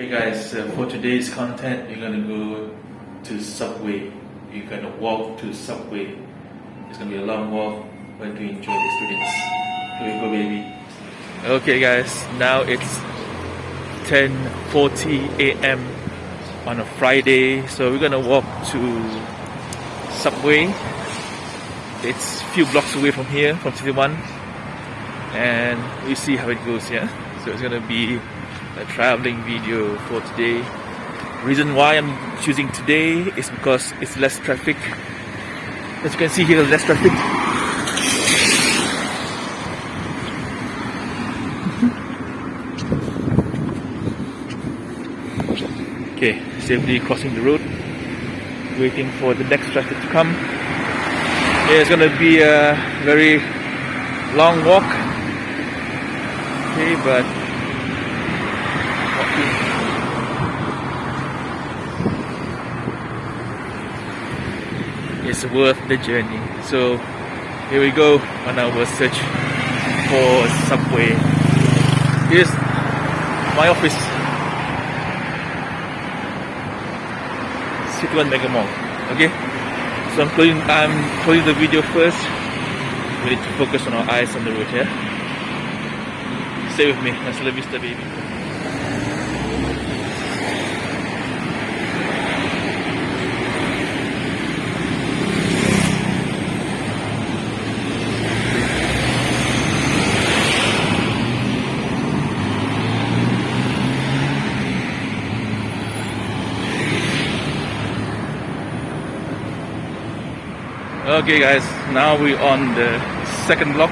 Hey guys, for today's content, you're gonna go to Subway. You're gonna walk to Subway. It's gonna be a long walk. Going to enjoy the students. Here we go, baby. Okay, guys. Now it's 10:40 a.m. on a Friday, so we're gonna walk to Subway. It's a few blocks away from here, from City One, and we see how it goes. Yeah. So it's gonna be a traveling video for today. Reason why I'm choosing today is because it's less traffic. As you can see here, less traffic. Okay, safely crossing the road, waiting for the next traffic to come. Yeah, it's gonna be a very long walk. Okay, but it's worth the journey. So here we go on our search for Subway. Here's my office, City One Mega Mall. Okay, so I'm closing the video first. We need to focus on our eyes on the road here. Stay with me. Hasta la vista, baby. Okay guys, now we're on the second block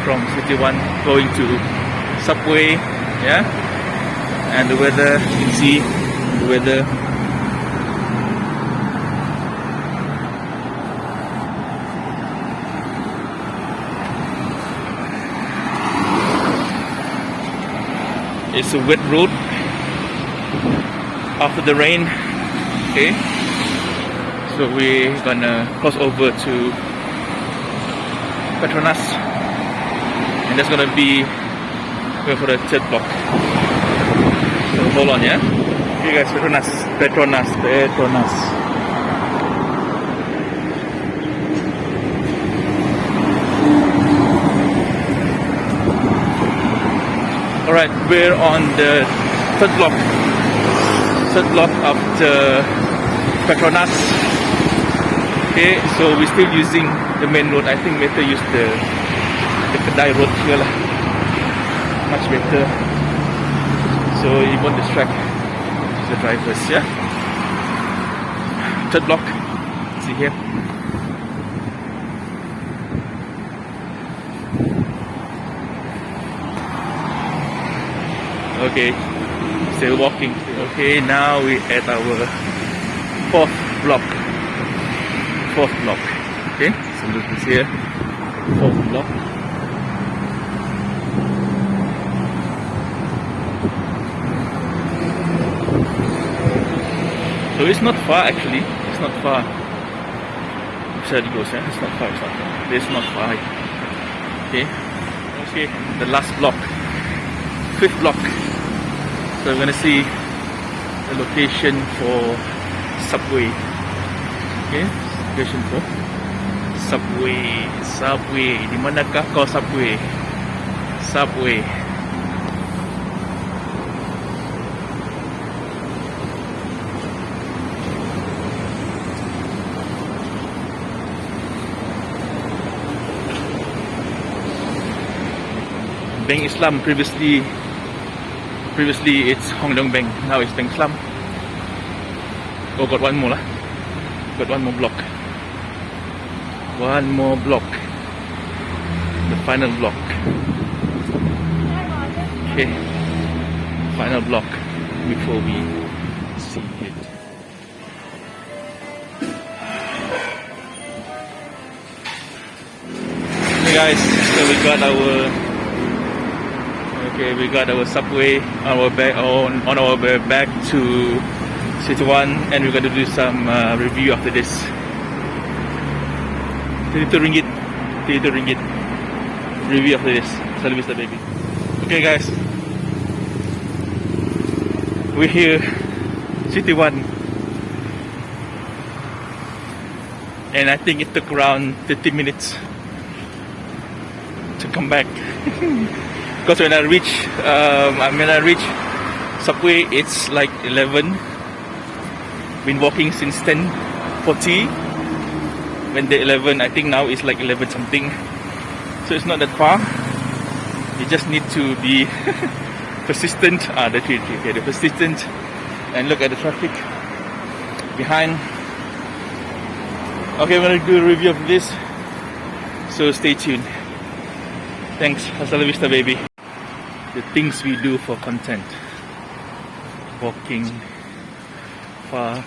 from City One going to Subway. Yeah, and the weather, you can see the weather. It's a wet road after the rain. Okay, so we're gonna cross over to Petronas, and that's gonna be going for the third block. So hold on, yeah. Okay guys, Petronas. Alright, we're on the third block after Petronas. Okay, so we're still using the main road. I think better use the Kedai road here lah. Much better. So you won't distract the drivers, yeah. Third block. See here. Okay, still walking. Okay, now we're at our fourth block. Okay, so look this here, fourth block. So it's not far actually. It's not far. It goes, yeah? It's not far. It's not far. Okay. The last block, fifth block. So we're gonna see the location for Subway. Okay, location for Subway. Di manakah kau Subway? Bank Islam previously it's Hong Leong Bank. Now it's Bank Islam. Oh, got one more lah. Got one more block. The final block. Okay. Final block before we see it. Hey guys, so we got our Subway on our way back to City One, and we're going to do some review after this. 32 ringgit review after this. Salam vista, baby. Okay guys, We're here, City 1. And I think it took around 30 minutes to come back. Because when I reach Subway, it's like 11. Been walking since 10:40. When the 11, I think now it's like 11 something. So it's not that far. You just need to be persistent. The persistent, and look at the traffic behind. Okay, I'm gonna do a review of this. So stay tuned. Thanks. Hasta la vista, baby. The things we do for content. Walking far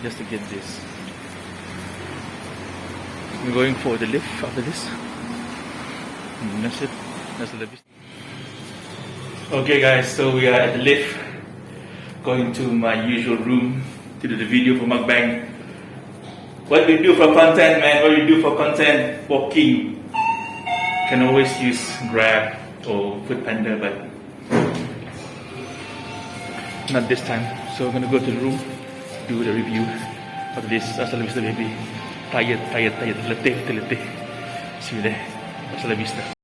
just to get this. I'm going for the lift after this. And that's it. That's the lift. Okay guys, so we are at the lift. Going to my usual room to do the video for mukbang. What we do for content, man? What we do for content? Walking. Can always use Grab or Foodpanda, but not this time. So I'm gonna go to the room, do the review of this. Hasta la vista, baby. Tired. Letih. See you there. Hasta la vista.